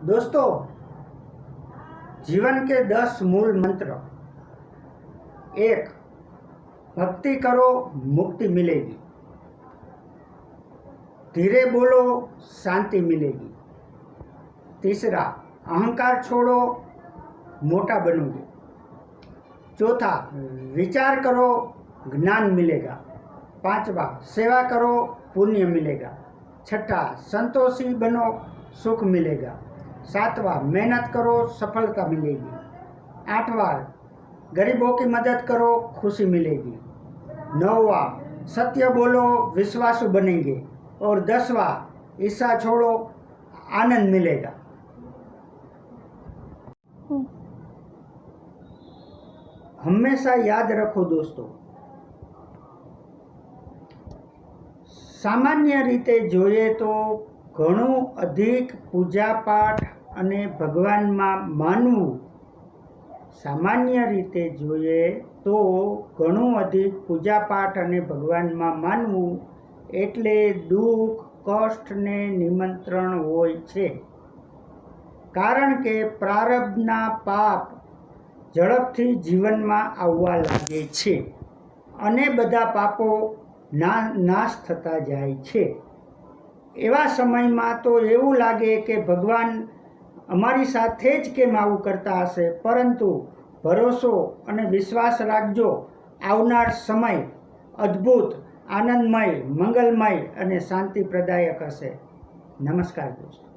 दोस्तों, जीवन के 10 मूल मंत्र। 1. भक्ति करो, मुक्ति मिलेगी। धीरे बोलो, शांति मिलेगी। तीसरा, अहंकार छोड़ो, मोटा बनोगे। चौथा, विचार करो, ज्ञान मिलेगा। 5वां, सेवा करो, पुण्य मिलेगा। 6ठा, संतोषी बनो, सुख मिलेगा। 7वां, मेहनत करो, सफलता मिलेगी। 8वां, गरीबों की मदद करो, खुशी मिलेगी। 9वां, सत्य बोलो, विश्वासु बनेंगे। और 10वां, ईर्ष्या छोड़ो, आनंद मिलेगा। हमेशा याद रखो दोस्तों, सामान्य रीते જોઈએ તો ઘણું અધિક પૂજાપાઠ અને ભગવાનમાં માનવું સામાન્ય રીતે જોઈએ તો ઘણું અધિક પૂજાપાઠ અને ભગવાનમાં માનવું એટલે દુઃખ કષ્ટને નિમંત્રણ હોય છે, કારણ કે પ્રારબ્ધના પાપ ઝડપથી જીવનમાં આવવા લાગે છે અને બધા પાપો નાશ થતા જાય છે। એવા સમયમાં તો એવું લાગે કે ભગવાન અમારી સાથે જ કેમ આવું કરતા હશે, પરંતુ ભરોસો અને વિશ્વાસ રાખજો, આવનાર સમય અદ્ભુત, આનંદમય, મંગલમય અને શાંતિપ્રદાયક હશે। નમસ્કાર દોસ્તો।